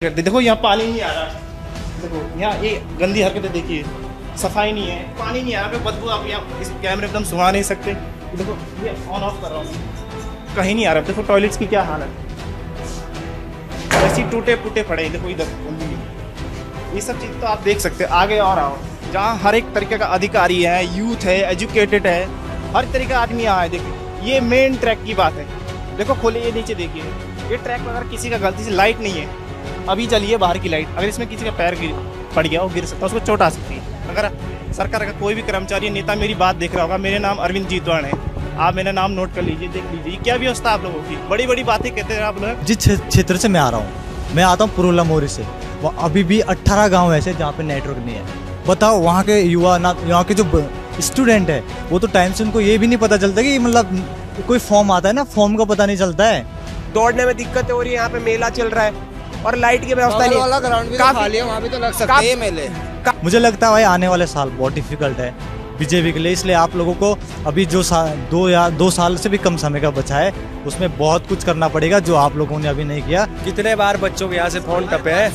देखो यहाँ पानी नहीं आ रहा, देखो यहाँ ये गंदी हरकतें देखिए, सफाई नहीं है, पानी नहीं आ रहा, बदबू आप यहाँ इस कैमरे एकदम सुना नहीं सकते। देखो ये ऑन ऑफ कर रहा हूँ, कहीं नहीं आ रहा। देखो टॉयलेट्स की क्या हालत, ऐसी टूटे फूटे पड़े, देखो इधर गंदगी। ये सब चीज़ तो आप देख सकते हैं। आगे और आओ, जहाँ हर एक तरीके का अधिकारी है, यूथ है, एजुकेटेड है, हर तरीके का आदमी यहाँ है। देखिए ये मेन ट्रैक की बात है, देखो खोले ये नीचे देखिए, ये ट्रैक पर अगर किसी का गलती से लाइट नहीं है, अभी चलिए बाहर की लाइट, अगर इसमें किसी का पैर पड़ गया, वो गिर सकता है, उसको चोट आ सकती है। अगर सरकार का कोई भी कर्मचारी नेता मेरी बात देख रहा होगा, मेरे नाम अरविंद जीतवाण है, आप मेरा नाम नोट कर लीजिए, देख लीजिए क्या व्यवस्था आप लोगों की। बड़ी बड़ी बातें कहते हैं आप लोग। जिस क्षेत्र से मैं आ रहा हूँ, मैं आता हूँ पुरुला मोरी से, वो अभी भी 18 गांव ऐसे जहाँ पे नेटवर्क नहीं है। बताओ वहाँ के युवा ना, यहाँ के जो स्टूडेंट है वो तो टाइम से उनको ये भी नहीं पता चलता कि मतलब कोई फॉर्म आता है ना, फॉर्म का पता नहीं चलता है। दौड़ने में दिक्कत हो रही है, यहाँ पे मेला चल रहा है और लाइट की व्यवस्था नहीं है। ग्राउंड भी तो खाली है, वहाँ भी तो लग सकते हैं मेले। मुझे लगता है भाई आने वाले साल बहुत डिफिकल्ट है बीजेपी के लिए, इसलिए आप लोगों को अभी जो 2 साल से भी कम समय का बचा है, उसमें बहुत कुछ करना पड़ेगा जो आप लोगों ने अभी नहीं किया। कितने बार बच्चों के यहाँ से फोन टपे हैं,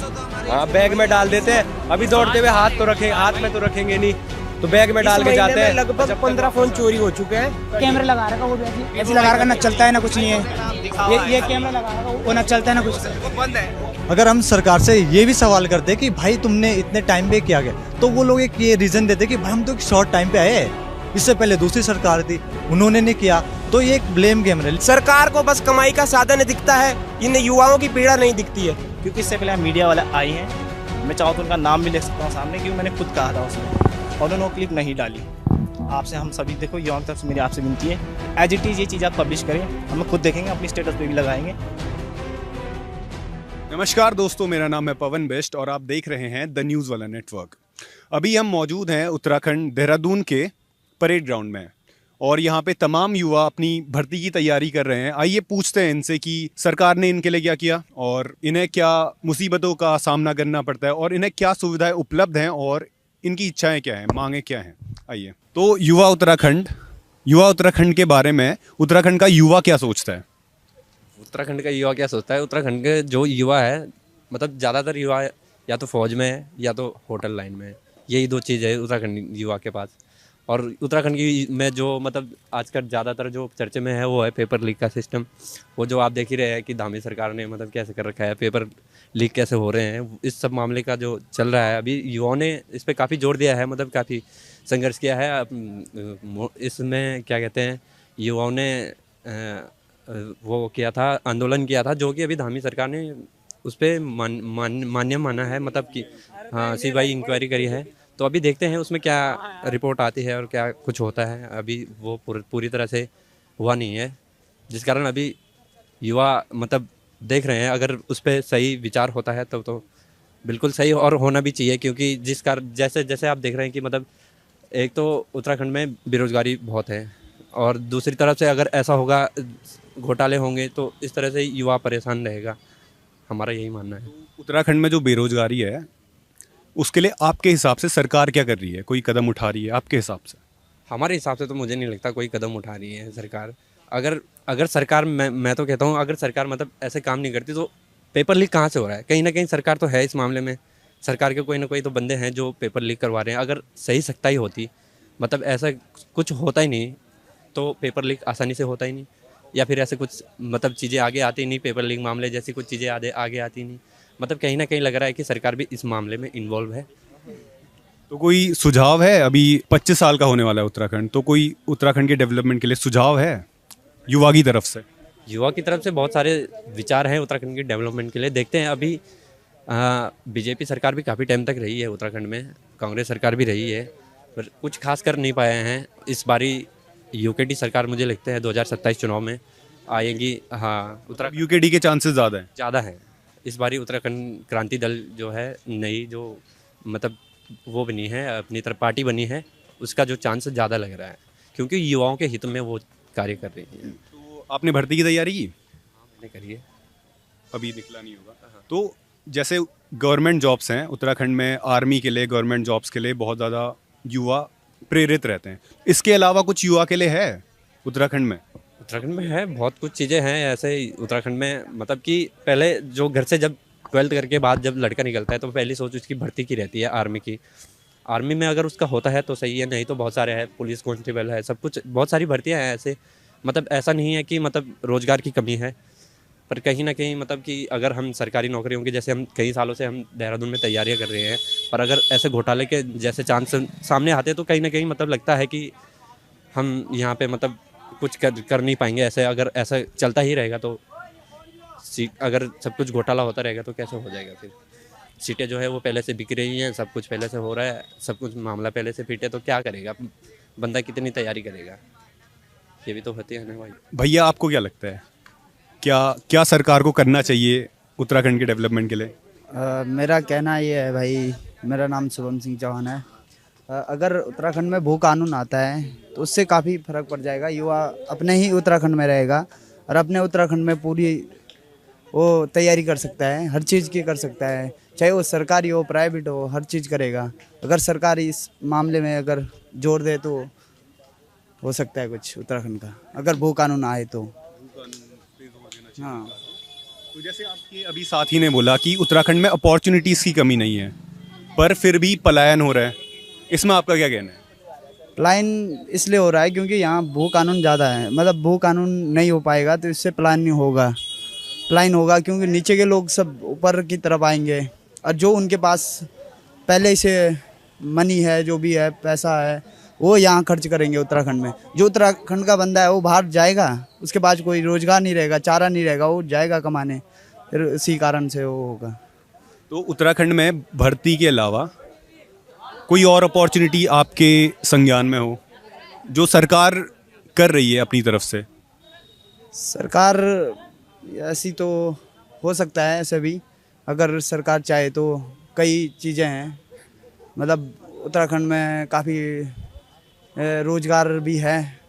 हाँ बैग में डाल देते हैं, अभी दौड़ते हुए हाथ में तो रखेंगे नहीं, तो बैग में डाल के जाते हैं। लगभग 15 फोन चोरी हो चुके हैं। कैमरा लगा रखा, वो भी ऐसे लगा रखा, ना चलता है ना कुछ नहीं है। ये कैमरा लगा रखा, वो ना चलता है ना कुछ, बंद है। अगर हम सरकार से ये भी सवाल करते कि भाई तुमने इतने टाइम पे किया गया, तो वो लोग एक ये रीजन देते कि भाई हम तो एक शॉर्ट टाइम पे आए, इससे पहले दूसरी सरकार थी, उन्होंने नहीं किया, तो ये एक ब्लेम गेम है। सरकार को बस कमाई का साधन दिखता है, इन युवाओं की पीड़ा नहीं दिखती है। क्योंकि इससे पहले मीडिया वाले आए हैं, मैं चाहूँ तो उनका नाम भी ले सकता हूँ सामने, क्योंकि मैंने खुद कहा था उसमें, और उन्होंने क्लिप नहीं डाली। आपसे हम सभी देखो, युवाओं की तरफ से मेरी आपसे विनती है, एज इट इज़ ये चीज़ आप पब्लिश करें, हम खुद देखेंगे, अपनी स्टेटस पे भी लगाएंगे। नमस्कार दोस्तों, मेरा नाम है पवन बेस्ट और आप देख रहे हैं द न्यूज़ वाला नेटवर्क। अभी हम मौजूद हैं उत्तराखंड देहरादून के परेड ग्राउंड में, और यहाँ पे तमाम युवा अपनी भर्ती की तैयारी कर रहे हैं। आइए पूछते हैं इनसे कि सरकार ने इनके लिए क्या किया और इन्हें क्या मुसीबतों का सामना करना पड़ता है और इन्हें क्या सुविधाएं उपलब्ध हैं और इनकी इच्छाएं क्या हैं, मांगे क्या हैं। आइए, तो युवा उत्तराखंड के बारे में उत्तराखंड का युवा क्या सोचता है? उत्तराखंड का युवा क्या सोचता है? उत्तराखंड के जो युवा है, मतलब ज़्यादातर युवा या तो फौज में है या तो होटल लाइन में है, यही 2 चीज़ है उत्तराखंड युवा के पास। और उत्तराखंड की में जो मतलब आजकल ज़्यादातर जो चर्चे में है वो है पेपर लीक का सिस्टम। वो जो आप देख ही रहे हैं कि धामी सरकार ने मतलब कैसे कर रखा है, पेपर लीक कैसे हो रहे हैं, इस सब मामले का जो चल रहा है अभी, युवाओं ने इस पर काफ़ी जोर दिया है, मतलब काफ़ी संघर्ष किया है। इसमें क्या कहते हैं, युवाओं ने वो किया था, आंदोलन किया था, जो कि अभी धामी सरकार ने उस पर मान्य माना है, मतलब कि हाँ CBI इंक्वायरी करी है। तो अभी देखते हैं उसमें क्या रिपोर्ट आती है और क्या कुछ होता है। अभी वो पूरी तरह से हुआ नहीं है, जिस कारण अभी युवा मतलब देख रहे हैं। अगर उस पर सही विचार होता है तो बिल्कुल सही और होना भी चाहिए, क्योंकि जिस कारण जैसे आप देख रहे हैं कि मतलब एक तो उत्तराखंड में बेरोजगारी बहुत है, और दूसरी तरफ से अगर ऐसा होगा, घोटाले होंगे, तो इस तरह से युवा परेशान रहेगा। हमारा यही मानना है। उत्तराखंड में जो बेरोजगारी है उसके लिए आपके हिसाब से सरकार क्या कर रही है, कोई कदम उठा रही है आपके हिसाब से? हमारे हिसाब से तो मुझे नहीं लगता कोई कदम उठा रही है सरकार। अगर सरकार, मैं तो कहता हूँ, अगर सरकार मतलब ऐसे काम नहीं करती तो पेपर लीक कहाँ से हो रहा है? कहीं ना कहीं सरकार तो है इस मामले में, सरकार के कोई ना कोई तो बंदे हैं जो पेपर लीक करवा रहे हैं। अगर सही सख्ताई होती, मतलब ऐसा कुछ होता ही नहीं, तो पेपर लीक आसानी से होता ही नहीं, या फिर ऐसे कुछ मतलब चीज़ें आगे आती नहीं, पेपर लीक मामले जैसी कुछ चीज़ें आगे आती नहीं। मतलब कहीं ना कहीं लग रहा है कि सरकार भी इस मामले में इन्वॉल्व है। तो कोई सुझाव है? अभी 25 साल का होने वाला है उत्तराखंड, तो कोई उत्तराखंड के डेवलपमेंट के लिए सुझाव है युवा की तरफ से? युवा की तरफ से बहुत सारे विचार हैं उत्तराखंड के डेवलपमेंट के लिए। देखते हैं, अभी बीजेपी सरकार भी काफ़ी टाइम तक रही है उत्तराखंड में, कांग्रेस सरकार भी रही है, पर कुछ खास कर नहीं पाए हैं। इस बारी यूकेडी सरकार मुझे लगता है 2027 चुनाव में आएगी। हाँ, उत्तराखंड यूकेडी के चांसेस ज़्यादा हैं। इस बारी उत्तराखंड क्रांति दल जो है, नई जो मतलब वो बनी है, अपनी तरफ पार्टी बनी है, उसका जो चांस ज़्यादा लग रहा है, क्योंकि युवाओं के हित में वो कार्य कर रही है। तो आपने भर्ती की तैयारी की? मैंने करी है। अभी निकला नहीं होगा। तो जैसे गवर्नमेंट जॉब्स हैं उत्तराखंड में, आर्मी के लिए, गवर्नमेंट जॉब्स के लिए बहुत ज़्यादा युवा प्रेरित रहते हैं, इसके अलावा कुछ युवा के लिए है उत्तराखंड में? उत्तराखंड में है बहुत कुछ चीज़ें हैं ऐसे ही उत्तराखंड में, मतलब कि पहले जो घर से जब 12th करके बाद जब लड़का निकलता है तो पहली सोच उसकी भर्ती की रहती है, आर्मी की। आर्मी में अगर उसका होता है तो सही है, नहीं तो बहुत सारे हैं, पुलिस कांस्टेबल है, सब कुछ बहुत सारी भर्तियां हैं ऐसे। मतलब ऐसा नहीं है कि मतलब रोज़गार की कमी है, पर कहीं ना कहीं मतलब कि अगर हम सरकारी नौकरियों की, जैसे हम कई सालों से हम देहरादून में तैयारियां कर रहे हैं, पर अगर ऐसे घोटाले के जैसे चांस सामने आते तो कहीं ना कहीं मतलब लगता है कि हम यहाँ पे मतलब कुछ कर नहीं पाएंगे। ऐसे अगर ऐसा चलता ही रहेगा तो सीट, अगर सब कुछ घोटाला होता रहेगा तो कैसे हो जाएगा फिर। सीटें जो है वो पहले से बिक रही हैं, सब कुछ पहले से हो रहा है, सब कुछ मामला पहले से फिट है, तो क्या करेगा बंदा, कितनी तैयारी करेगा, ये भी तो होती है ना भाई। भैया आपको क्या लगता है, क्या क्या सरकार को करना चाहिए उत्तराखंड के डेवलपमेंट के लिए? मेरा कहना ये है भाई, मेरा नाम शुभम सिंह चौहान है। अगर उत्तराखंड में भू कानून आता है तो उससे काफ़ी फर्क पड़ जाएगा। युवा अपने ही उत्तराखंड में रहेगा और अपने उत्तराखंड में पूरी वो तैयारी कर सकता है, हर चीज़ की कर सकता है, चाहे वो सरकारी हो प्राइवेट हो, हर चीज़ करेगा। अगर सरकार इस मामले में अगर जोर दे तो हो सकता है कुछ उत्तराखंड का, अगर भू कानून आए तो। हाँ, तो जैसे आपके अभी साथी ने बोला कि उत्तराखंड में अपॉर्चुनिटीज़ की कमी नहीं है, पर फिर भी पलायन हो रहा है, इसमें आपका क्या कहना है? पलायन इसलिए हो रहा है क्योंकि यहाँ भू कानून ज़्यादा है। मतलब भू कानून नहीं हो पाएगा तो इससे पलायन नहीं होगा। पलायन होगा क्योंकि नीचे के लोग सब ऊपर की तरफ आएंगे और जो उनके पास पहले से मनी है, जो भी है, पैसा है, वो यहाँ खर्च करेंगे उत्तराखंड में। जो उत्तराखंड का बंदा है वो बाहर जाएगा, उसके पास कोई रोजगार नहीं रहेगा, चारा नहीं रहेगा, वो जाएगा कमाने, फिर इसी कारण से वो होगा। तो उत्तराखंड में भर्ती के अलावा कोई और अपॉर्चुनिटी आपके संज्ञान में हो जो सरकार कर रही है अपनी तरफ से? सरकार ऐसी तो हो सकता है, ऐसे भी अगर सरकार चाहे तो कई चीज़ें हैं। मतलब उत्तराखंड में काफ़ी रोज़गार भी है,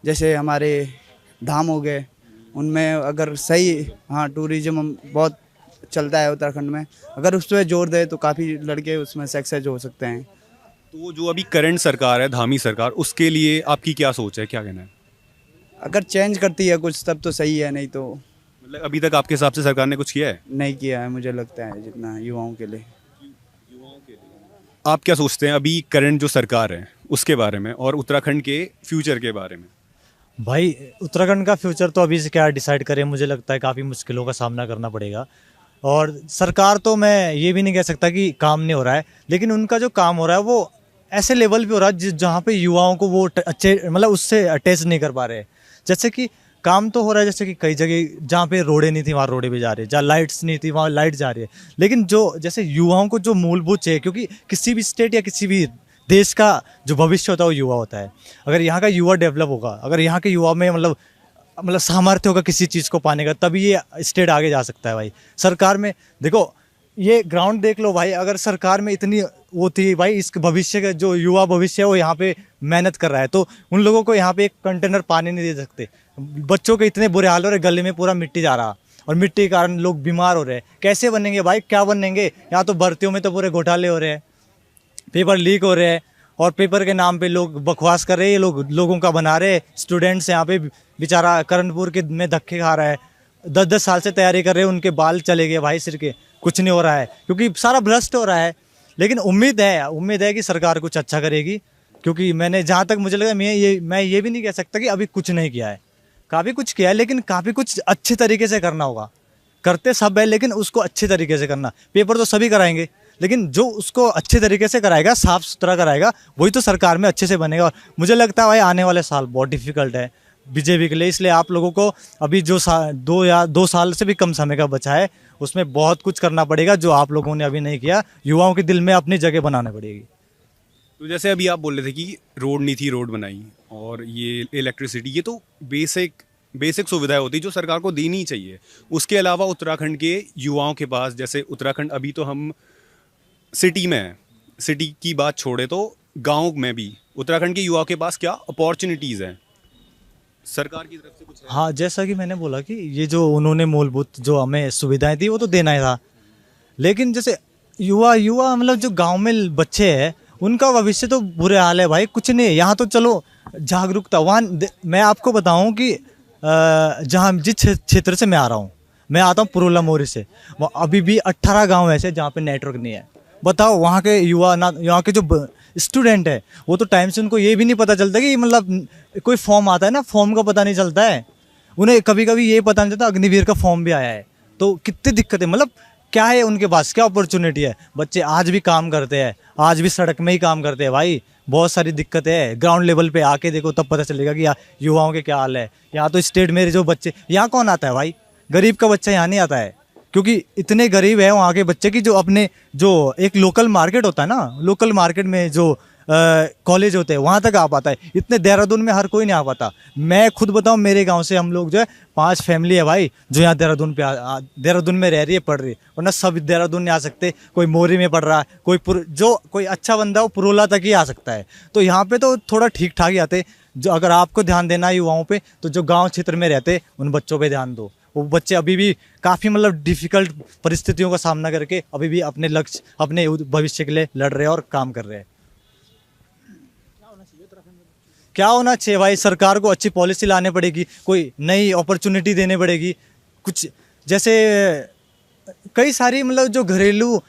जैसे हमारे धाम हो गए, उनमें अगर सही, हाँ, टूरिज्म बहुत चलता है उत्तराखंड में, अगर उस पर जोर दे तो काफ़ी लड़के उसमें सक्सेस हो सकते हैं। तो जो अभी करंट सरकार है, धामी सरकार, उसके लिए आपकी क्या सोच है, क्या कहना है? अगर चेंज करती है कुछ तब तो सही है, नहीं तो मतलब अभी तक आपके हिसाब से सरकार ने कुछ किया है? नहीं किया है, मुझे लगता है, जितना युवाओं के लिए। आप क्या सोचते हैं अभी करंट जो सरकार है उसके बारे में और उत्तराखंड के फ्यूचर के बारे में? भाई उत्तराखंड का फ्यूचर तो अभी से क्या डिसाइड करें, मुझे लगता है काफ़ी मुश्किलों का सामना करना पड़ेगा। और सरकार तो मैं ये भी नहीं कह सकता कि काम नहीं हो रहा है, लेकिन उनका जो काम हो रहा है वो ऐसे लेवल पे हो रहा है जहाँ पे युवाओं को वो अच्छे मतलब उससे अटैच नहीं कर पा रहे। जैसे कि काम तो हो रहा है, जैसे कि कई जगह जहाँ पे रोडें नहीं थी वहाँ रोडें भी जा रही है, जहाँ लाइट्स नहीं थी वहाँ लाइट जा रही है। लेकिन जो जैसे युवाओं को जो मूलभूत चाहिए, क्योंकि किसी भी स्टेट या किसी भी देश का जो भविष्य होता है वो युवा होता है। अगर यहाँ का युवा डेवलप होगा, अगर यहाँ के युवा में मतलब सामर्थ्य होगा किसी चीज़ को पाने का, तभी ये स्टेट आगे जा सकता है भाई। सरकार में देखो, ये ग्राउंड देख लो भाई, अगर सरकार में इतनी वो थी भाई, इस भविष्य का जो युवा भविष्य है वो यहाँ पे मेहनत कर रहा है, तो उन लोगों को यहाँ पे एक कंटेनर पानी नहीं दे सकते। बच्चों के इतने बुरे हाल हो रहे, गले में पूरा मिट्टी जा रहा, और मिट्टी के कारण लोग बीमार हो रहे हैं। कैसे बनेंगे भाई, क्या बनेंगे? यहाँ तो भर्तियों में तो पूरे घोटाले हो रहे हैं, पेपर लीक हो रहे हैं, और पेपर के नाम पे लोग बकवास कर रहे हैं, लोगों का बना रहे। स्टूडेंट्स यहाँ पे बेचारा करणपुर के में धक्के खा रहा है, 10-10 साल से तैयारी कर रहे हैं, उनके बाल चले गए भाई सिर के, कुछ नहीं हो रहा है क्योंकि सारा भ्रष्ट हो रहा है। लेकिन उम्मीद है कि सरकार कुछ अच्छा करेगी, क्योंकि मैंने जहाँ तक मुझे लगा, मैं ये भी नहीं कह सकता कि अभी कुछ नहीं किया है, काफ़ी कुछ किया है, लेकिन काफ़ी कुछ अच्छे तरीके से करना होगा। करते सब है लेकिन उसको अच्छे तरीके से करना। पेपर तो सभी कराएंगे, लेकिन जो उसको अच्छे तरीके से कराएगा, साफ़ सुथरा कराएगा, वही तो सरकार में अच्छे से बनेगा। और मुझे लगता है भाई आने वाले साल बहुत डिफिकल्ट है बीजेपी के लिए, इसलिए आप लोगों को अभी जो 2 साल से भी कम समय का बचा है, उसमें बहुत कुछ करना पड़ेगा जो आप लोगों ने अभी नहीं किया। युवाओं के दिल में अपनी जगह बनानी पड़ेगी। तो जैसे अभी आप बोल रहे थे कि रोड नहीं थी, रोड बनाई, और ये इलेक्ट्रिसिटी, ये तो बेसिक सुविधाएं होती जो सरकार को देनी चाहिए। उसके अलावा उत्तराखंड के युवाओं के पास, जैसे उत्तराखंड अभी तो हम सिटी में हैं, सिटी की बात छोड़े तो गांव में भी उत्तराखंड के युवाओं के पास क्या अपॉर्चुनिटीज़ हैं सरकार की तरफ से कुछ है? हाँ, जैसा कि मैंने बोला कि ये जो उन्होंने मूलभूत जो हमें सुविधाएं दी वो तो देना ही था, लेकिन जैसे युवा मतलब जो गांव में बच्चे हैं उनका भविष्य तो बुरे हाल है भाई, कुछ नहीं है यहाँ तो। चलो जागरूकता, वहाँ मैं आपको बताऊं कि जहाँ जिस क्षेत्र से मैं आ रहा हूँ मैं आता हूँ पुरुला मोरी से, वहाँ अभी भी 18 गांव ऐसे जहाँ पे नेटवर्क नहीं है। बताओ वहाँ के युवा ना, यहाँ के जो स्टूडेंट है वो तो टाइम से उनको ये भी नहीं पता चलता कि मतलब कोई फॉर्म आता है ना, फॉर्म का पता नहीं चलता है उन्हें। कभी कभी ये पता नहीं चलता अग्निवीर का फॉर्म भी आया है। तो कितनी दिक्कत है, मतलब क्या है उनके पास, क्या अपॉर्चुनिटी है। बच्चे आज भी काम करते हैं, आज भी सड़क में ही काम करते हैं भाई। बहुत सारी दिक्कतें है, ग्राउंड लेवल पे आके देखो तब पता चलेगा कि युवाओं के क्या हाल है। यहाँ तो स्टेट में जो बच्चे, यहाँ कौन आता है भाई, गरीब का बच्चा यहाँ नहीं आता है, क्योंकि इतने गरीब है वहाँ के बच्चे की जो अपने जो एक लोकल मार्केट होता है ना, लोकल मार्केट में जो कॉलेज होते हैं वहाँ तक आ पाता है। इतने देहरादून में हर कोई नहीं आ पाता। मैं खुद बताऊँ, मेरे गांव से हम लोग जो है 5 फैमिली है भाई जो यहाँ देहरादून पे देहरादून में रह रही है, पढ़ रही है, वरना सब देहरादून नहीं आ सकते। कोई मोरी में पढ़ रहा है, कोई अच्छा बंदा वो पुरोला तक ही आ सकता है। तो यहाँ पे तो थोड़ा ठीक ठाक ही आते। जो अगर आपको ध्यान देना है युवाओं पे, तो जो गाँव क्षेत्र में रहते उन बच्चों पे ध्यान दो। वो बच्चे अभी भी काफ़ी मतलब डिफ़िकल्ट परिस्थितियों का सामना करके अभी भी अपने लक्ष्य, अपने भविष्य के लिए लड़ रहे हैं और काम कर रहे हैं। क्या होना चाहिए भाई, सरकार को अच्छी पॉलिसी लाने पड़ेगी, कोई नई अपॉर्चुनिटी देने पड़ेगी। कुछ जैसे कई सारी मतलब जो घरेलू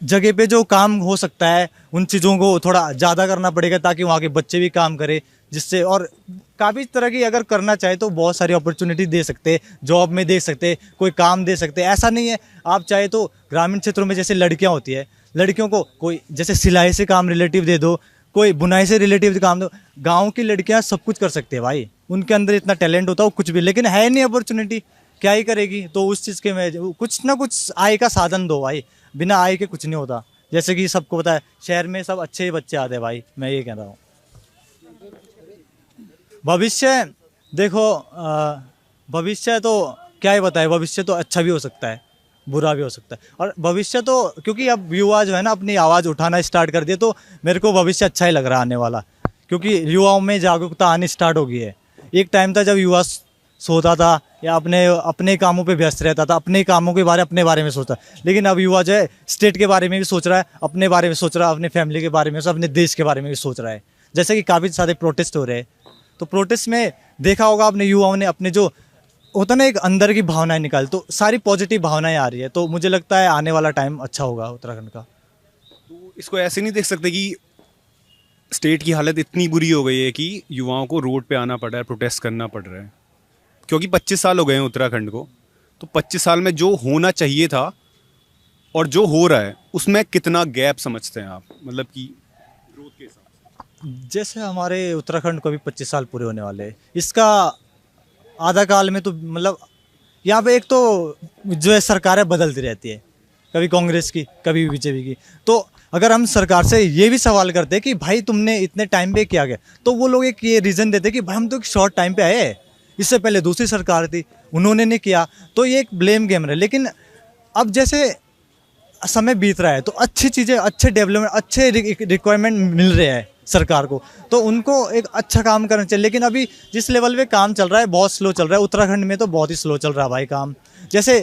जगह पे जो काम हो सकता है उन चीज़ों को थोड़ा ज़्यादा करना पड़ेगा, ताकि वहाँ के बच्चे भी काम करें, जिससे और काफ़ी तरह की अगर करना चाहे तो बहुत सारी अपॉर्चुनिटी दे सकते, जॉब में दे सकते, कोई काम दे सकते। ऐसा नहीं है, आप चाहे तो ग्रामीण क्षेत्रों में जैसे लड़कियाँ होती है, लड़कियों को कोई जैसे सिलाई से काम रिलेटिव दे दो, कोई बुनाई से रिलेटिव काम दो। गांव की लड़कियां सब कुछ कर सकती है भाई, उनके अंदर इतना टैलेंट होता है, वो कुछ भी, लेकिन है नहीं अपॉर्चुनिटी, क्या ही करेगी। तो उस चीज़ के में कुछ ना कुछ आय का साधन दो भाई, बिना आय के कुछ नहीं होता। जैसे कि सबको पता है शहर में सब अच्छे बच्चे आते हैं भाई, मैं ये कह रहा हूँ। भविष्य देखो, भविष्य तो क्या ही बताए, भविष्य तो अच्छा भी हो सकता है, बुरा भी हो सकता है। और भविष्य तो क्योंकि अब युवा जो है ना अपनी आवाज़ उठाना स्टार्ट कर दिए, तो मेरे को भविष्य अच्छा ही लग रहा है आने वाला, क्योंकि युवाओं में जागरूकता आनी स्टार्ट हो गई है। एक टाइम था जब युवा सोता था या अपने कामों पे व्यस्त रहता था, अपने कामों के अपने बारे में सोचता, लेकिन अब युवा जो है स्टेट के बारे में भी सोच रहा है, अपने बारे में सोच रहा है, अपने फैमिली के बारे में, अपने देश के बारे में भी सोच रहा है। जैसे कि काफ़ी सारे प्रोटेस्ट हो रहे हैं, तो प्रोटेस्ट में देखा होगा अपने युवाओं ने अपने जो होता ना एक अंदर की भावनाएं निकाल, तो सारी पॉजिटिव भावनाएं आ रही है। तो मुझे लगता है आने वाला टाइम अच्छा होगा उत्तराखंड का। तो इसको ऐसे नहीं देख सकते कि स्टेट की हालत इतनी बुरी हो गई है कि युवाओं को रोड पे आना पड़ रहा है, प्रोटेस्ट करना पड़ रहा है, क्योंकि 25 साल हो गए हैं उत्तराखंड को। तो 25 साल में जो होना चाहिए था और जो हो रहा है उसमें कितना गैप समझते हैं आप, मतलब कि ग्रोथ के हिसाब से? जैसे हमारे उत्तराखंड को अभी 25 साल पूरे होने वाले हैं, इसका आधा काल में तो मतलब यहाँ पे एक तो जो है सरकारें बदलती रहती है, कभी कांग्रेस की कभी बीजेपी की। तो अगर हम सरकार से ये भी सवाल करते हैं कि भाई तुमने इतने टाइम पे किया गया, तो वो लोग एक ये रीज़न देते कि भाई हम तो एक शॉर्ट टाइम पे आए, इससे पहले दूसरी सरकार थी उन्होंने नहीं किया, तो ये एक ब्लेम गेम है। लेकिन अब जैसे समय बीत रहा है तो अच्छी चीज़ें, अच्छे डेवलपमेंट, अच्छे रिक्वायरमेंट मिल रहे हैं सरकार को, तो उनको एक अच्छा काम करना चाहिए। लेकिन अभी जिस लेवल पे काम चल रहा है बहुत स्लो चल रहा है, उत्तराखंड में तो बहुत ही स्लो चल रहा है भाई काम। जैसे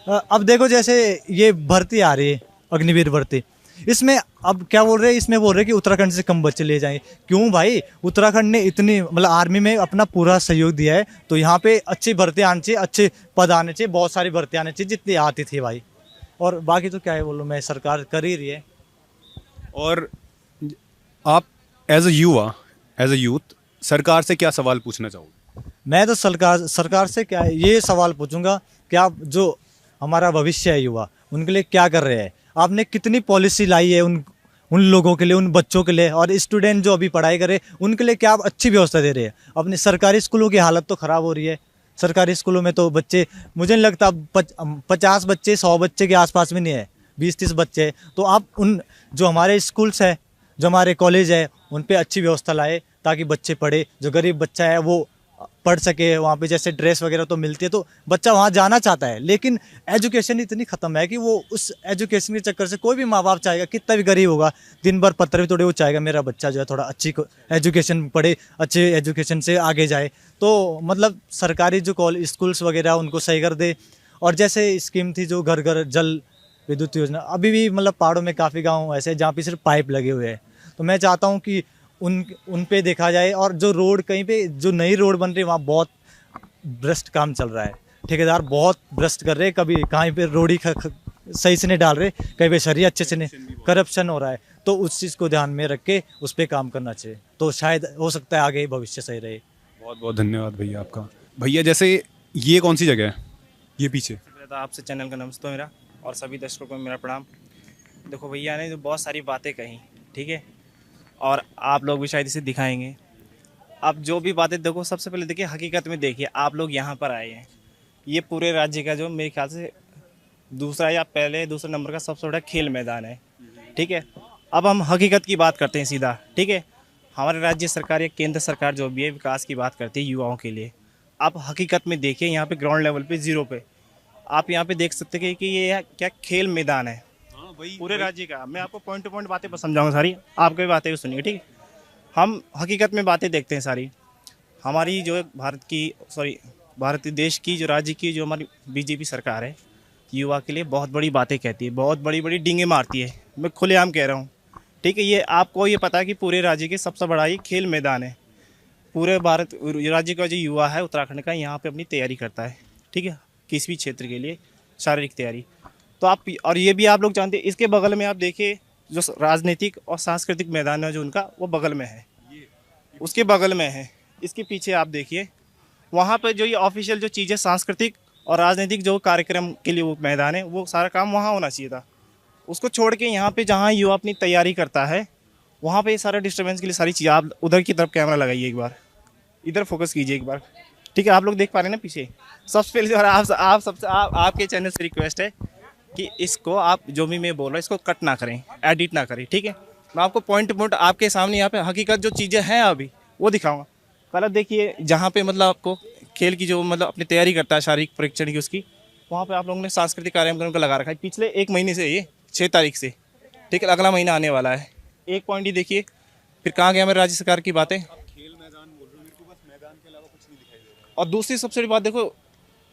अब देखो, जैसे ये भर्ती आ रही है अग्निवीर भर्ती, इसमें अब क्या बोल रहे हैं, इसमें बोल रहे हैं कि उत्तराखंड से कम बच्चे ले जाएंगे। क्यों भाई, उत्तराखंड ने इतनी मतलब आर्मी में अपना पूरा सहयोग दिया है, तो यहाँ पे अच्छी भर्ती आनी चाहिए, अच्छे पद आने चाहिए, बहुत सारी भर्ती आनी चाहिए जितनी आती थी भाई। और बाकी तो क्या है बोलूँ मैं, सरकार कर ही रही है। और आप एज अ युवा, एज अ यूथ, सरकार से क्या सवाल पूछना चाहोगे? मैं तो सरकार से क्या है ये सवाल पूछूंगा कि आप जो हमारा भविष्य है युवा, उनके लिए क्या कर रहे हैं, आपने कितनी पॉलिसी लाई है उन लोगों के लिए, उन बच्चों के लिए, और स्टूडेंट जो अभी पढ़ाई करे उनके लिए क्या आप अच्छी व्यवस्था दे रहे हैं। अपने सरकारी स्कूलों की हालत तो ख़राब हो रही है, सरकारी स्कूलों में तो बच्चे, मुझे नहीं लगता 50 बच्चे 100 बच्चे के आसपास में नहीं है, 20-30 बच्चे। तो आप उन जो हमारे स्कूल्स है, जो हमारे कॉलेज है, उन पे अच्छी व्यवस्था लाए ताकि बच्चे पढ़े, जो गरीब बच्चा है वो पढ़ सके। वहाँ पे जैसे ड्रेस वगैरह तो मिलती है, तो बच्चा वहाँ जाना चाहता है, लेकिन एजुकेशन इतनी ख़त्म है कि वो उस एजुकेशन के चक्कर से कोई भी माँ बाप चाहेगा, कितना भी गरीब होगा, दिन भर पत्र भी तोड़े, वो चाहेगा मेरा बच्चा जो है थोड़ा अच्छी एजुकेशन पढ़े, अच्छे एजुकेशन से आगे जाए। तो मतलब सरकारी जो कॉलेज स्कूल्स वगैरह उनको सही कर दे। और जैसे स्कीम थी जो घर घर जल विद्युत योजना, अभी भी मतलब पहाड़ों में काफ़ी गाँव ऐसे जहाँ पे सिर्फ पाइप लगे हुए हैं, तो मैं चाहता हूँ कि उन पे देखा जाए। और जो रोड कहीं पे जो नई रोड बन रही है वहाँ बहुत भ्रष्ट काम चल रहा है, ठेकेदार बहुत भ्रष्ट कर रहे हैं, कभी कहीं पे रोड़ी सही से नहीं डाल रहे, कहीं पे शरीय अच्छे से नहीं, करप्शन हो रहा है। तो उस चीज़ को ध्यान में रख के उस पर काम करना चाहिए, तो शायद हो सकता है आगे भविष्य सही रहे। बहुत बहुत धन्यवाद भैया आपका। भैया जैसे ये कौन सी जगह है, ये पीछे? तो आपसे चैनल का नमस्ते मेरा और सभी दर्शकों को मेरा प्रणाम। देखो भैया ने जो बहुत सारी बातें कही, ठीक है, और आप लोग भी शायद इसे दिखाएंगे। अब जो भी बातें देखो, सबसे पहले देखिए हकीकत में देखिए, आप लोग यहाँ पर आए हैं, ये पूरे राज्य का जो मेरे ख्याल से दूसरा या पहले दूसरे नंबर का सबसे बड़ा खेल मैदान है, ठीक है। अब हम हकीकत की बात करते हैं सीधा, ठीक है। हमारे राज्य सरकार या केंद्र सरकार जो भी है विकास की बात करती है युवाओं के लिए। आप हकीकत में देखिए यहाँ पे ग्राउंड लेवल पे जीरो पे आप यहाँ पे देख सकते हैं कि ये क्या खेल मैदान है पूरे राज्य का। मैं आपको पॉइंट टू पॉइंट बातें समझाऊंगा सारी, आपकी बातें भी सुनिए, ठीक है। हम हकीकत में बातें देखते हैं सारी। हमारी जो भारत देश की जो राज्य की जो हमारी बीजेपी सरकार है, युवा के लिए बहुत बड़ी बातें कहती है, बहुत बड़ी बड़ी डींगे मारती है। मैं खुलेआम कह रहा हूँ, ठीक है। ये आपको ये पता है कि पूरे राज्य के सबसे बड़ा ये खेल मैदान है। पूरे भारत राज्य का जो युवा है उत्तराखंड का, यहाँ पे अपनी तैयारी करता है, ठीक है, किसी भी क्षेत्र के लिए शारीरिक तैयारी। तो आप और ये भी आप लोग जानते हैं, इसके बगल में आप देखिए जो राजनीतिक और सांस्कृतिक मैदान है जो उनका, वो बगल में है, उसके बगल में है। इसके पीछे आप देखिए वहाँ पर जो ये ऑफिशियल जो चीज़ें सांस्कृतिक और राजनीतिक जो कार्यक्रम के लिए वो मैदान है, वो सारा काम वहाँ होना चाहिए था। उसको छोड़ के यहाँ पे जहाँ युवा अपनी तैयारी करता है, वहाँ पे ये सारा डिस्टर्बेंस के लिए सारी चीज़ें। आप उधर की तरफ कैमरा लगाइए एक बार, इधर फोकस कीजिए एक बार, ठीक है। आप लोग देख पा रहे हैं ना पीछे। सबसे पहले आपके चैनल से रिक्वेस्ट है कि इसको आप जो भी मैं बोल रहा हूँ इसको कट ना करें, एडिट ना करें, ठीक है। मैं आपको पॉइंट टू पॉइंट आपके सामने यहाँ पे हकीकत जो चीज़ें हैं अभी वो दिखाऊंगा। पहले देखिए जहाँ पे मतलब आपको खेल की जो मतलब अपनी तैयारी करता है शारीरिक परीक्षण की उसकी, वहाँ पे आप लोगों ने सांस्कृतिक कार्यक्रम का लगा रखा है पिछले 1 महीने से, ये 6 तारीख से, ठीक है। अगला महीना आने वाला है। एक पॉइंट ही देखिए, फिर कहाँ गया मेरे राज्य सरकार की बातें। खेल मैदान बोल रहे हो, मेरे को बस मैदान के अलावा कुछ नहीं दिखाई दे रहा। और दूसरी सबसे बड़ी बात देखो,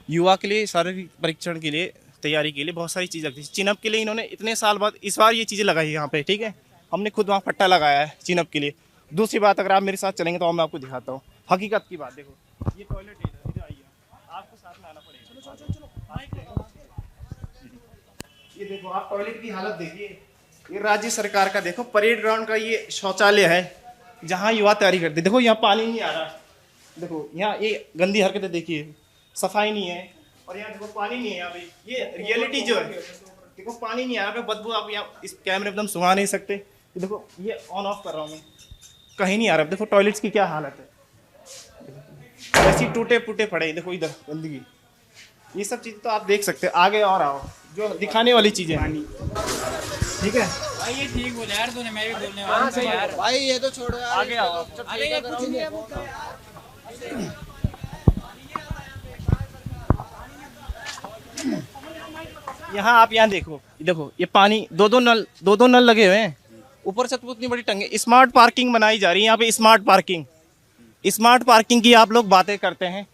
युवा के लिए शारीरिक परीक्षण के लिए तैयारी के लिए बहुत सारी चीज़ लगती है। चिनअप के लिए इन्होंने इतने साल बाद इस बार ये चीज़ें लगाई है यहाँ पे, ठीक है। हमने खुद वहाँ फट्टा लगाया है चिनअप के लिए। दूसरी बात, अगर आप मेरे साथ चलेंगे तो मैं आपको दिखाता हूँ हकीकत की बात। देखो ये टॉयलेट है, इधर आइए, आपको साथ में आना पड़ेगा। ये देखो आप टॉयलेट की हालत देखिए। ये राज्य सरकार का देखो परेड ग्राउंड का ये शौचालय है जहाँ युवा तैयारी करते। देखो यहाँ पानी नहीं आ रहा, देखो यहाँ ये गंदी हरकतें देखिए, सफाई नहीं है, और यहाँ देखो पानी नहीं है। यहाँ पे ये रियलिटी जो है, देखो पानी नहीं आ रहा, बदबू आप यहाँ इस कैमरे एकदम सुना नहीं सकते। देखो ये ऑन ऑफ कर रहा हूँ मैं, कहीं नहीं आ रहा। देखो टॉयलेट्स की क्या हालत है, ऐसी टूटे फूटे पड़े। देखो इधर गंदगी, ये सब चीज़ तो आप देख सकते हैं। आगे और आओ, जो दिखाने वाली चीज़ें हैं, ठीक है भाई। ये ठीक बोले यार तूने, मैं भी बोलने वाला था यार भाई। ये तो छोड़ो यार, आगे आओ। अरे ये कुछ नहीं है वो यहाँ आप यहाँ देखो, देखो ये पानी दो दो नल लगे हुए हैं, ऊपर से तो इतनी बड़ी टंगे। स्मार्ट पार्किंग बनाई जा रही है यहाँ पे, स्मार्ट पार्किंग की आप लोग बातें करते हैं।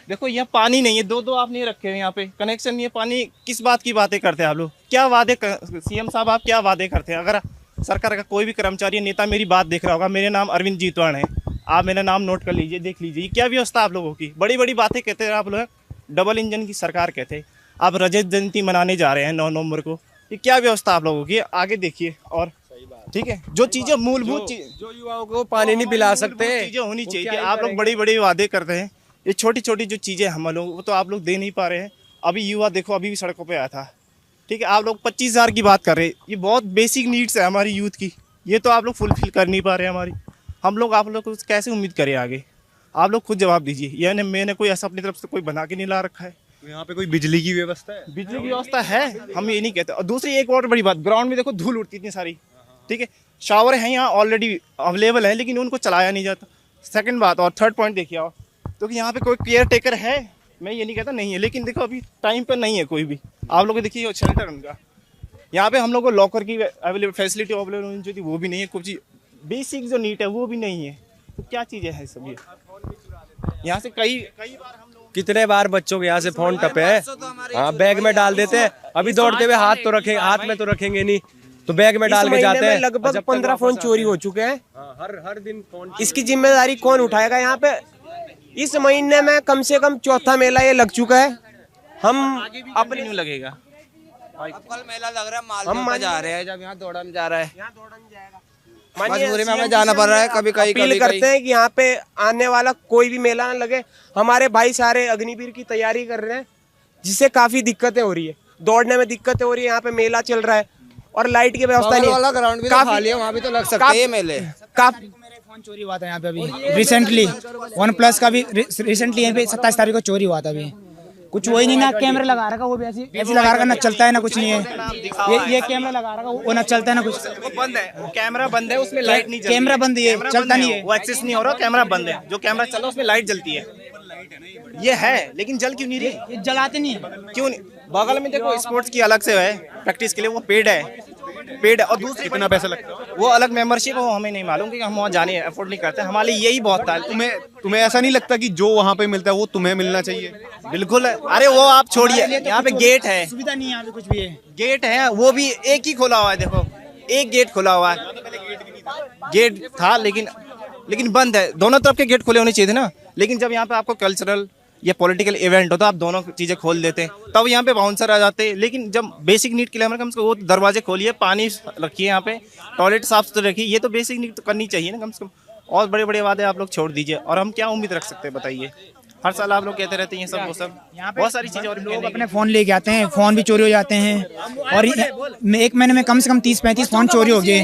देखो यहाँ पानी नहीं है, दो आप नहीं रखे हुए यहाँ पे, कनेक्शन नहीं है, पानी किस बात की बातें करते हैं आप लोग? क्या वादे सीएम साहब आप क्या वादे करते हैं? अगर सरकार का कोई भी कर्मचारी नेता मेरी बात देख रहा होगा, मेरे नाम अरविंद जीतवाण है, आप मेरा नाम नोट कर लीजिए, देख लीजिए क्या व्यवस्था आप लोगों की। बड़ी बड़ी बातें कहते हैं आप लोग, डबल इंजन की सरकार कहते हैं। आप रजत जयंती मनाने जा रहे हैं 9 नवंबर को, ये क्या व्यवस्था आप लोगों की? आगे देखिए। और ठीक है, जो चीजें मूलभूत जो युवाओं को पानी नहीं पिला सकते, चीजें होनी चाहिए कि आप लोग बड़ी बड़ी वादे करते हैं, ये छोटी छोटी जो चीजें हम लोग वो तो आप लोग दे नहीं पा रहे हैं। अभी युवा देखो अभी भी सड़कों पे आया था, ठीक है। आप लोग 25,000 की बात कर रहे हैं, ये बहुत बेसिक नीड्स है हमारी यूथ की, ये तो आप लोग फुलफिल कर नहीं पा रहे हैं हमारी। हम लोग आप लोग को कैसे उम्मीद करें आगे? आप लोग खुद जवाब दीजिए। यानी मैंने कोई ऐसा अपनी तरफ से कोई बना के नहीं ला रखा है। यहाँ पे कोई बिजली की व्यवस्था है? बिजली की व्यवस्था है, हम ये नहीं कहते। और दूसरी एक और बड़ी बात, ग्राउंड में देखो धूल उड़ती इतनी सारी, ठीक है। शावर हैं यहाँ ऑलरेडी अवेलेबल है, लेकिन उनको चलाया नहीं जाता। सेकंड बात, और थर्ड पॉइंट देखिए आप, तो कि यहाँ पे कोई केयर टेकर है, मैं ये नहीं कहता नहीं है, लेकिन देखो अभी टाइम पर नहीं है कोई भी। आप लोग देखिए शेल्टर उनका, यहाँ पे हम लोग को लॉकर की अवेलेबल फैसिलिटी अवेलेबल होनी चाहिए, वो भी नहीं है। कुछ बेसिक जो नीड है वो भी नहीं है, तो क्या चीज़ें हैं सब ये? यहाँ से कई बार हम लोग कितने बार बच्चों के यहाँ से फोन टपे हैं, हाँ बैग में डाल देते हैं। अभी दौड़ते हुए हाथ में तो रखेंगे नहीं, तो बैग में डाल के जाते हैं। लगभग 15 फोन चोरी हो चुके हैं। हर दिन फोन। इसकी जिम्मेदारी कौन उठाएगा? यहाँ पे इस महीने में कम से कम चौथा मेला ये लग चुका है। हम अपने न्यू लगेगा। कल मेला लग रहा है, माल हम हम जा रहे हैं, जब यहाँ दौड़न जा रहा है, मानिए मजबूरी में हमें CM जाना से पड़ रहा है, कभी कहीं अपील कभी करते हैं कि यहाँ पे आने वाला कोई भी मेला ना लगे। हमारे भाई सारे अग्निवीर की तैयारी कर रहे हैं, जिससे काफी दिक्कतें हो रही है, दौड़ने में दिक्कतें हो रही है। यहाँ पे मेला चल रहा है और लाइट की व्यवस्था नहीं वाला है। ग्राउंड भी तो खाली है, वहाँ भी तो लग सकते हैं ये मेले। काफी फोन चोरी हुआ था यहाँ पे अभी रिसेंटली, OnePlus का भी रिसेंटली यहाँ पे 27 तारीख को चोरी हुआ था। अभी कुछ वही नहीं, ना कैमरा लगा रखा, वो भी ऐसी लगा रखा, ना चलता है ना कुछ नहीं है। ये कैमरा लगा रखा, वो ना चलता है ना कुछ। वो बंद है, वो कैमरा बंद है, उसमें लाइट नहीं जलती। कैमरा बंद है, चलता नहीं है, वो एक्सेस नहीं हो रहा, कैमरा बंद है। जो कैमरा चल रहा है उसमें लाइट जलती है। ये है, लेकिन जल क्यों नहीं रही? ये जलाते नहीं है। क्यों नहीं? बगल में देखो स्पोर्ट्स की अलग से है, प्रैक्टिस के लिए वो पेड है, पेड है। और दूसरी कितना पैसा लगता है? वो अलग मेंबरशिप है, वो हमें नहीं मालूम, क्योंकि हम वहाँ जाने अफोर्ड नहीं करते। हमारे लिए यही बहुत था। तुम्हें ऐसा नहीं लगता कि जो वहाँ पे मिलता है वो तुम्हें मिलना चाहिए? बिल्कुल है। अरे वो आप छोड़िए, यहाँ पे गेट है, सुविधा नहीं है यहाँ पे कुछ भी है। गेट है, वो भी एक ही खुला हुआ है। देखो एक गेट खुला हुआ है, गेट था लेकिन बंद है। दोनों तरफ के गेट खुले होने चाहिए थे ना। लेकिन जब यहाँ पे आपको कल्चरल या पॉलिटिकल इवेंट हो तो आप दोनों चीजें खोल देते, तब यहाँ पे बाउंसर आ जाते। लेकिन जब बेसिक नीड के लिए हमारे कम से कम वो दरवाजे खोलिए, पानी रखिए, यहाँ पे टॉयलेट साफ सुथरे रखिए, ये तो बेसिक नीड तो करनी चाहिए ना कम से कम। और बड़े बड़े वादे आप लोग छोड़ दीजिए, और हम क्या उम्मीद रख सकते हैं बताइए? हर साल आप लोग कहते रहते हैं ये सब वो सब, बहुत सारी चीजें। और लोग अपने फोन लेके आते हैं, फोन भी चोरी हो जाते हैं। और एक महीने में कम से कम 30-35 फोन चोरी हो गए।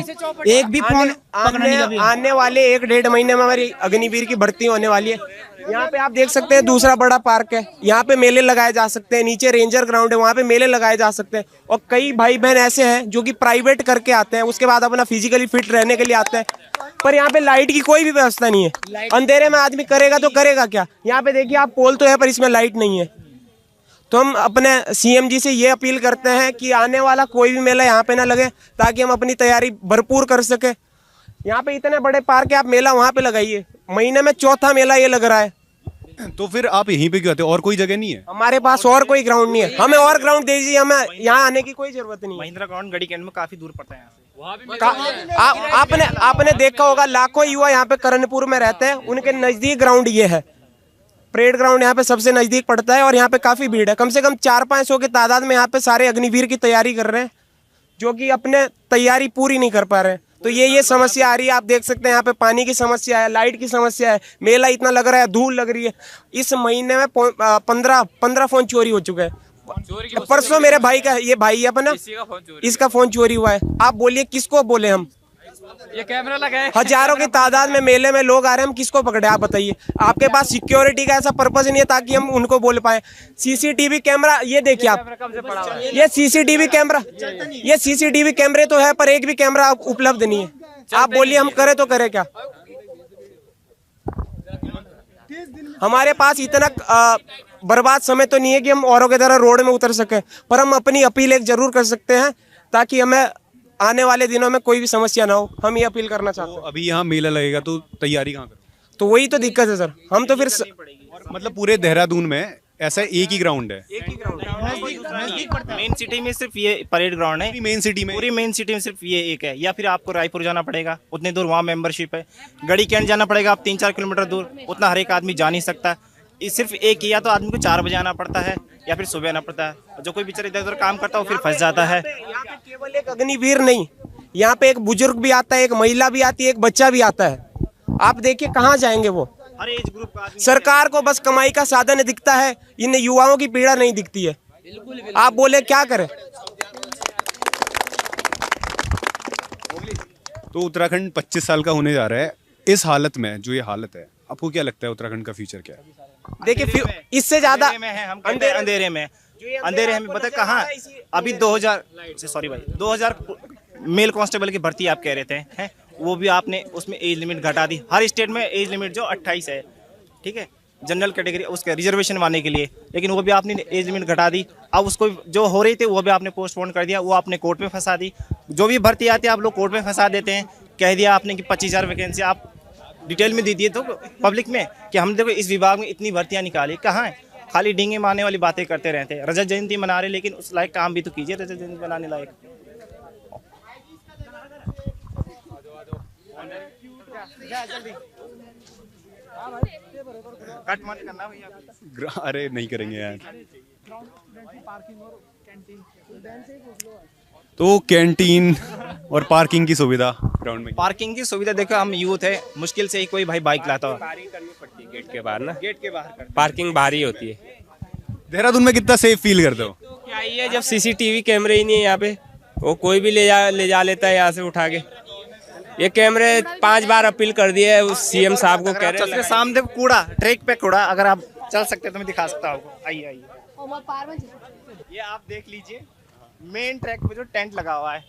एक भी फोन पकड़ा नहीं कभी। आने वाले 1-1.5 महीने में हमारी अग्निवीर की भर्ती होने वाली है। यहाँ पे आप देख सकते हैं दूसरा बड़ा पार्क है, यहाँ पे मेले लगाए जा सकते हैं। नीचे रेंजर ग्राउंड है, वहाँ पे मेले लगाए जा सकते हैं। और कई भाई बहन ऐसे हैं जो कि प्राइवेट करके आते हैं, उसके बाद अपना फिजिकली फिट रहने के लिए आते हैं। पर यहाँ पे लाइट की कोई भी व्यवस्था नहीं है। अंधेरे में आदमी करेगा तो करेगा क्या? यहाँ पे देखिए आप, पोल तो है पर इसमें लाइट नहीं है। तो हम अपने CM जी से ये अपील करते हैं कि आने वाला कोई भी मेला यहाँ पे ना लगे, ताकि हम अपनी तैयारी भरपूर कर सके। यहाँ पे इतने बड़े पार्क है, आप मेला वहाँ पे लगाइए। महीने में चौथा मेला ये लग रहा है। तो फिर आप यहीं पे क्यों आते हो? और कोई जगह नहीं है? हमारे पास और कोई ग्राउंड नहीं है, हमें और ग्राउंड दीजिए, हमें यहाँ आने की कोई जरूरत नहीं है। महिंद्रा ग्राउंड गड़ी कैंट में काफी दूर पड़ता है यहाँ से। आपने देखा होगा, लाखों युवा यहाँ पे करणपुर में रहते हैं, उनके नजदीक ग्राउंड ये है। परेड ग्राउंड यहाँ पे सबसे नजदीक पड़ता है और यहाँ पे काफी भीड़ है। कम से कम 400-500 की तादाद में यहाँ पे सारे अग्निवीर की तैयारी कर रहे हैं, जो कि अपने तैयारी पूरी नहीं कर पा रहे हैं। तो ये समस्या आ रही है। आप देख सकते हैं यहाँ पे पानी की समस्या है, लाइट की समस्या है, मेला इतना लग रहा है, धूल लग रही है। इस महीने में 15 फोन चोरी हो चुके हैं। परसों मेरे भाई का, ये भाई है अपना, इसका फोन चोरी हुआ है। आप बोलिए किसको बोले हम? ये कैमरा लगा है, हजारों की तादाद में मेले में लोग आ रहे हैं, हम किसको पकड़े? आप बताइए। आपके पास सिक्योरिटी का ऐसा पर्पज नहीं है ताकि हम उनको बोल पाए। CCTV कैमरा ये देखिए आप, ये CCTV कैमरे तो है, पर एक भी कैमरा उपलब्ध नहीं है। आप बोलिए हम करें तो करें क्या? हमारे पास इतना बर्बाद समय तो नहीं है कि हम औरों की तरह रोड में उतर सके, पर हम अपनी अपील एक जरूर कर सकते हैं ताकि हमें आने वाले दिनों में कोई भी समस्या ना हो। हम ये अपील करना चाहते हैं। अभी यहाँ मेला लगेगा तो तैयारी कहाँ करो? तो वही तो दिक्कत है सर। हम तो फिर मतलब पूरे देहरादून में ऐसा एक ही ग्राउंड है? मेन सिटी में सिर्फ ये परेड ग्राउंड है। मेन सिटी में, पूरी मेन सिटी में सिर्फ ये एक है। या फिर आपको रायपुर जाना पड़ेगा, उतने दूर वहाँ मेंबरशिप है। गड़ी कैंट जाना पड़ेगा, आप 3-4 किलोमीटर दूर, उतना हर एक आदमी जा नहीं सकता। ये सिर्फ एक ही, या तो आदमी को 4 बजे आना पड़ता है या फिर सुबह आना पड़ता है। जो कोई बेचारा इधर उधर काम करता है वो फिर फंस जाता है। यहाँ पे केवल एक अग्निवीर नहीं, यहाँ पे एक बुजुर्ग भी आता है, एक महिला भी आती है, एक बच्चा भी आता है। आप देखिए कहाँ जाएंगे वो? हर एज ग्रुप का सरकार को बस कमाई का साधन दिखता है, इन युवाओं की पीड़ा नहीं दिखती है। आप बोले क्या करें? तो उत्तराखंड 25 साल का होने जा रहा है। इस हालत में, जो ये हालत है, आपको क्या लगता है उत्तराखंड का फ्यूचर क्या है? देखिए इससे ज्यादा अंधेरे में पता कहाँ अभी 2000 मेल कांस्टेबल की भर्ती आप कह रहे थे, हैं? वो भी आपने उसमें एज लिमिट घटा दी। हर स्टेट में एज लिमिट जो 28 है, ठीक है, जनरल कैटेगरी उसके रिजर्वेशन मानने के लिए, लेकिन वो भी आपने एज लिमिट घटा दी। अब उसको जो हो रही थी वो भी आपने पोस्टपोन कर दिया, वो आपने कोर्ट में फंसा दी। जो भी भर्ती आती है आप लोग कोर्ट में फंसा देते हैं। कह दिया आपने कि 25,000 वैकेंसी, आप डिटेल में दे दिए तो पब्लिक में कि हम देखो इस विभाग में इतनी भर्तियां निकाली। कहाँ है? खाली डींगे मारने वाली बातें करते रहते हैं। रजत जयंती मना रहे, लेकिन उस लायक काम भी तो कीजिए, रजत जयंती मनाने लायक। अरे नहीं करेंगे यार। तो कैंटीन और पार्किंग की सुविधा ग्राउंड में। पार्किंग की सुविधा देखो, हम यूथ है, मुश्किल से ही कोई भाई बाइक लाता हो। पार्किंग करनी पड़ती है गेट के बाहर ना, गेट के बाहर पार्किंग भारी होती है। देहरादून में कितना सेफ फील करते हो? क्या ही है, जब सीसीटीवी कैमरे ही नहीं है यहाँ पे, वो कोई भी ले जा लेता है यहाँ से उठा के। ये कैमरे 5 बार अपील कर दिए है उस सीएम साहब को, कह रहे हैं सामने देखो कूड़ा, ट्रैक पे कूड़ा, अगर आप चल सकते तो मैं दिखा सकता हूँ आपको। आइए आइए, ये आप देख लीजिए, मेन ट्रैक पे जो टेंट लगा हुआ है,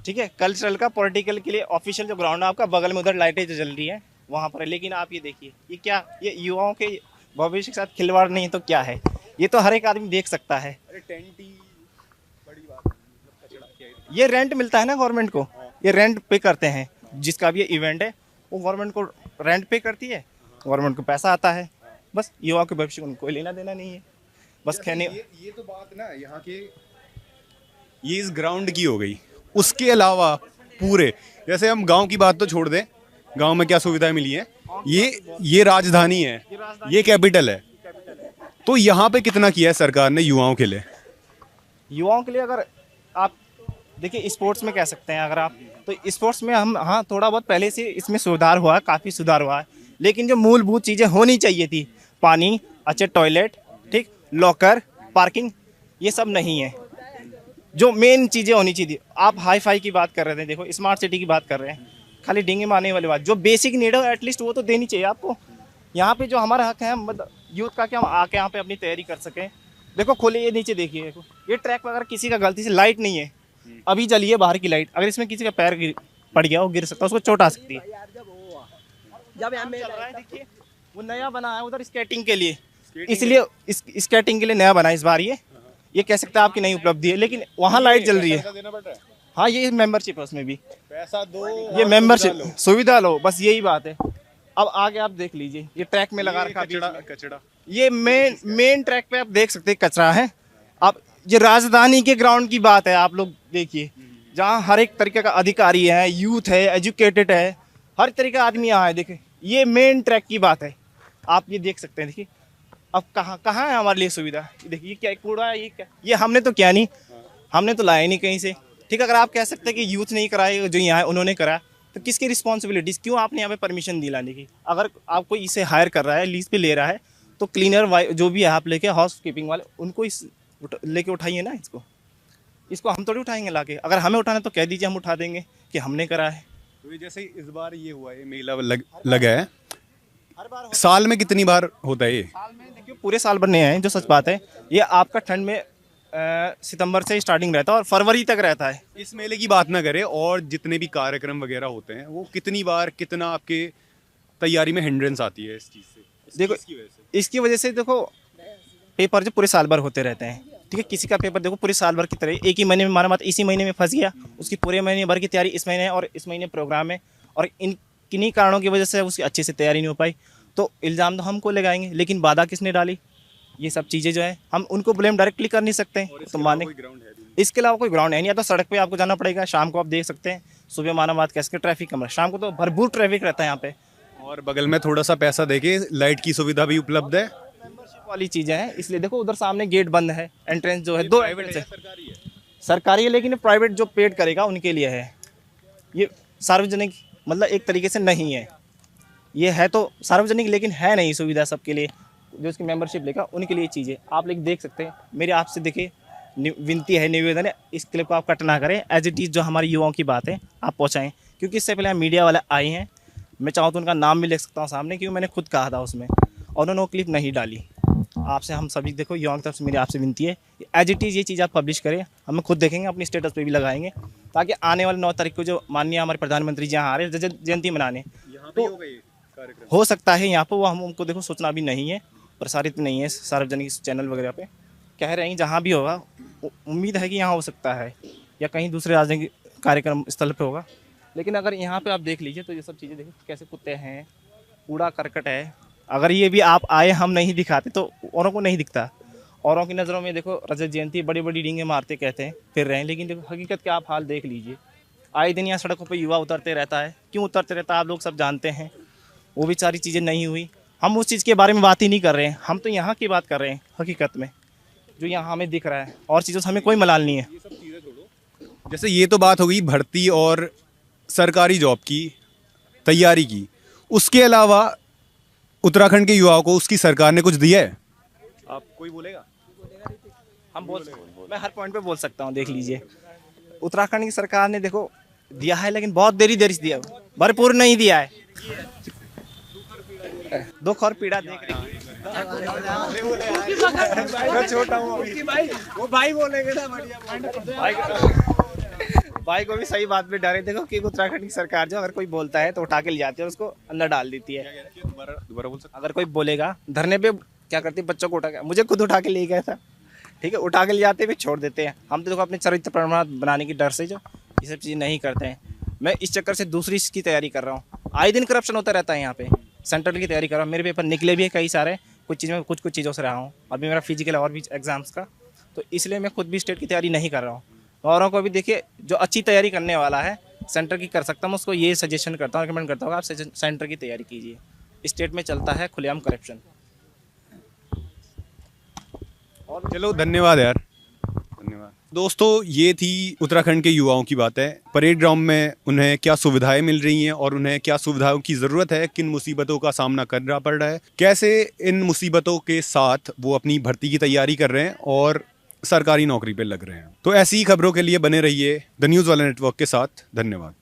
ठीक है, कल्चरल का, पॉलिटिकल के लिए ऑफिशियल जो ग्राउंड है आपका, बगल में उधर लाइटें जो जल रही है वहाँ पर है। लेकिन आप ये देखिए, ये क्या, ये युवाओं के भविष्य के साथ खिलवाड़ नहीं तो क्या है? ये तो हर एक आदमी देख सकता है। ये रेंट मिलता है ना गवर्नमेंट को, ये रेंट पे करते हैं, जिसका भी ये इवेंट है वो गवर्नमेंट को रेंट पे करती है, गवर्नमेंट को पैसा आता है, बस युवाओं के भविष्य को कोई लेना देना नहीं है, बस कहने। ये तो बात ना यहाँ के, ये इस ग्राउंड की हो गई। उसके अलावा पूरे, जैसे हम गांव की बात तो छोड़ दें, गांव में क्या सुविधाएं मिली हैं, ये राजधानी है, ये कैपिटल है, तो यहाँ पे कितना किया है सरकार ने युवाओं के लिए? युवाओं के लिए अगर आप देखिए, स्पोर्ट्स में कह सकते हैं अगर आप, तो स्पोर्ट्स में हम, हाँ, थोड़ा बहुत पहले से इसमें सुधार हुआ है, काफ़ी सुधार हुआ है, लेकिन जो मूलभूत चीज़ें होनी चाहिए थी, पानी, अच्छे टॉयलेट, ठीक, लॉकर, पार्किंग, ये सब नहीं है। जो मेन चीज़ें होनी चाहिए, आप हाई फाई की बात कर रहे थे, देखो स्मार्ट सिटी की बात कर रहे हैं, खाली डींगे मारने वाली बात, जो बेसिक नीड है एटलीस्ट वो तो देनी चाहिए आपको। यहाँ पे जो हमारा हक है, मतलब यूथ का, कि हम आके यहाँ पे अपनी तैयारी कर सकें। देखो खोले, ये नीचे देखिए, देखो ये ट्रैक पर अगर किसी का गलती से लाइट नहीं है, अभी जली है बाहर की लाइट, अगर इसमें किसी का पैर पड़ गया, वो गिर सकता है, उसको चोट आ सकती है। जब यहाँ चल रहा है देखिए, वो नया बना है उधर स्केटिंग के लिए, इसलिए स्केटिंग के लिए नया बना है इस बार। ये कह सकते हैं आपकी नई उपलब्धि है, लेकिन वहाँ लाइट जल रही है। हाँ, ये मेंबरशिप है, उसमें भी पैसा दो, ये मेंबरशिप सुविधा लो, बस यही बात है। अब आगे आप देख लीजिए, ये ट्रैक में लगा रखा कचरा, ये मेन ट्रैक पे आप देख सकते हैं कचरा है। आप ये राजधानी के ग्राउंड की बात है, आप लोग देखिए, जहाँ हर एक तरीके का अधिकारी है, यूथ है, एजुकेटेड है, हर तरीके का आदमी यहाँ है। देखिए ये मेन ट्रैक की बात है, आप ये देख सकते हैं। देखिए अब कहाँ है हमारे लिए सुविधा? देखिए ये क्या कूड़ा है, ये क्या, ये हमने तो क्या नहीं, हमने तो लाया नहीं कहीं से, ठीक है। अगर आप कह सकते हैं कि यूथ नहीं कराए, जो यहाँ उन्होंने करा, तो किसकी रिस्पॉन्सिबिलिटीज़, क्यों आपने यहाँ पे परमिशन दी लाने की? अगर आप कोई इसे हायर कर रहा है, लीज पे ले रहा है, तो क्लीनर जो भी है आप लेके, हाउस कीपिंग वाले, उनको इस लेके उठाइए ना इसको हम थोड़ी उठाएंगे लाके। अगर हमें उठाना तो कह दीजिए, हम उठा देंगे कि हमने करा है। तो जैसे इस बार ये हुआ, ये मेला लगा है, साल में कितनी बार होता है ये? साल में देखिए पूरे साल बनने हैं, जो सच बात है। ये आपका ठंड में सितंबर से स्टार्टिंग रहता है और फरवरी तक रहता है। इस मेले की बात ना करें, और जितने भी कार्यक्रम वगैरह होते हैं, वो कितनी बार, कितना आपके तैयारी में हिंड्रेंस आती है इस चीज़ से? देखो इसकी वजह से देखो, पेपर जो पूरे साल भर होते रहते हैं, ठीक है। किसी का पेपर देखो पूरे साल भर की तरह एक ही महीने में, माना मत इसी महीने में फंस गया, उसकी पूरे महीने भर की तैयारी इस महीने है, और इस महीने प्रोग्राम है, और किन्हीं कारणों की वजह से उसकी अच्छे से तैयारी नहीं हो पाई, तो इल्ज़ाम तो हमको लगाएंगे। लेकिन बाधा किसने डाली? ये सब चीज़ें जो है, हम उनको ब्लेम डायरेक्टली कर नहीं सकते हैं, तो माने इसके अलावा कोई ग्राउंड है नहीं। या तो सड़क पे आपको जाना पड़ेगा, शाम को आप देख सकते हैं, सुबह माना बात कैसे ट्रैफिक कम है, शाम को तो भरपूर ट्रैफिक रहता है यहाँ पे। और बगल में थोड़ा सा पैसा देके लाइट की सुविधा भी उपलब्ध है, मेंबरशिप वाली चीज़ें हैं, इसलिए देखो उधर सामने गेट बंद है, एंट्रेंस जो है 2 एंट्रेंस है, सरकारी है, लेकिन प्राइवेट जो पेड करेगा उनके लिए है। ये सार्वजनिक मतलब एक तरीके से नहीं है, ये है तो सार्वजनिक, लेकिन है नहीं सुविधा सबके लिए। जो इसकी मेंबरशिप लेगा उनके लिए चीज़ें आप लोग देख सकते हैं। मेरी आपसे देखिए विनती है, निवेदन है, इस क्लिप को आप कट ना करें, एज इट इज़ जो हमारे युवाओं की बात है आप पहुँचाएँ, क्योंकि इससे पहले मीडिया वाले आए हैं, मैं चाहूँ तो उनका नाम भी लिख सकता हूँ सामने, क्योंकि मैंने खुद कहा था उसमें, और उन्होंने वो क्लिप नहीं डाली। आपसे हम सभी देखो, युवाओं की तरफ से मेरी आपसे विनती है, एज इट इज़ ये चीज़ आप पब्लिश करें, हम खुद देखेंगे, अपनी स्टेटस पे भी लगाएंगे, ताकि आने वाले 9 तारीख को जो माननीय हमारे प्रधानमंत्री जी यहाँ आ रहे हैं रजत जयंती मनाने, तो हो सकता है यहाँ पर वो हम उनको देखो सूचना भी नहीं है, प्रसारित नहीं है सार्वजनिक चैनल वगैरह पे, कह रहे हैं जहाँ भी होगा, उम्मीद है कि यहाँ हो सकता है, या कहीं दूसरे राजनीतिक कार्यक्रम स्थल पे होगा। लेकिन अगर यहाँ पे आप देख लीजिए तो ये सब चीज़ें देखिए, कैसे कुत्ते हैं, कूड़ा करकट है। अगर ये भी आप आए, हम नहीं दिखाते तो औरों को नहीं दिखता, औरों की नज़रों में देखो रजत जयंती बड़ी बड़ी डींगे मारते कहते हैं, फिर रहे हैं, लेकिन देखो हकीकत का आप हाल देख लीजिए। आए दिन यहाँ सड़कों पर युवा उतरते रहता है, क्यों उतरते रहता है आप लोग सब जानते हैं। वो भी सारी चीज़ें नहीं हुई, हम उस चीज़ के बारे में बात ही नहीं कर रहे हैं, हम तो यहाँ की बात कर रहे हैं हकीकत में। जो यहाँ हमें दिख रहा है, और चीज़ों से हमें कोई मलाल नहीं है। जैसे ये तो बात हो गई भर्ती और सरकारी जॉब की तैयारी की, उसके अलावा उत्तराखंड के युवाओं को उसकी सरकार ने कुछ दिया है? आप कोई बोलेगा? मैं हर पॉइंट पे बोल सकता हूँ। देख लीजिए, उत्तराखंड की सरकार ने देखो दिया है, लेकिन बहुत देरी से दिया है, भरपूर नहीं दिया है। दुख और पीड़ा देख रही है। मैं छोटा हूँ, वो भाई बोलेंगे ना, भाई को भी सही बात पे डरे। देखो कि उत्तराखंड की सरकार जो अगर कोई बोलता है तो उठा के ले जाती है और उसको अंदर डाल देती है। दोबारा बोल सकते? अगर कोई बोलेगा धरने पे क्या करती है, बच्चों को उठा के, मुझे खुद उठा के ले गया था, ठीक है, उठा के ले जाते फिर छोड़ देते हैं। हम तो देखो अपने चरित्र प्रमाण बनाने की डर से जो ये सब चीज़ें नहीं करते हैं। मैं इस चक्कर से दूसरी इसकी तैयारी कर रहा हूँ। आए दिन करप्शन होता रहता है यहाँ पे। सेंट्रल की तैयारी कर रहा हूँ, मेरे पेपर निकले भी है कई सारे, कुछ चीज़ में कुछ चीज़ों से रहा हूँ। अभी मेरा फिजिकल और भी एग्जाम्स का, तो इसलिए मैं खुद भी स्टेट की तैयारी नहीं कर रहा हूँ। औरों को भी देखिए, जो अच्छी तैयारी करने वाला है सेंटर की कर सकता हूँ, उसको ये सजेशन करता हूँ, रिकमेंड करता हूँ आप सेंटर की तैयारी कीजिए। स्टेट में चलता है खुलेआम करप्शन। चलो धन्यवाद यार, धन्यवाद। दोस्तों ये थी उत्तराखंड के युवाओं की बातें। परेड ग्राउंड में उन्हें क्या सुविधाएं मिल रही हैं और उन्हें क्या सुविधाओं की ज़रूरत है, किन मुसीबतों का सामना करना पड़ रहा है, कैसे इन मुसीबतों के साथ वो अपनी भर्ती की तैयारी कर रहे हैं और सरकारी नौकरी पे लग रहे हैं। तो ऐसी ही खबरों के लिए बने रहिए द न्यूज़ वाला नेटवर्क के साथ। धन्यवाद।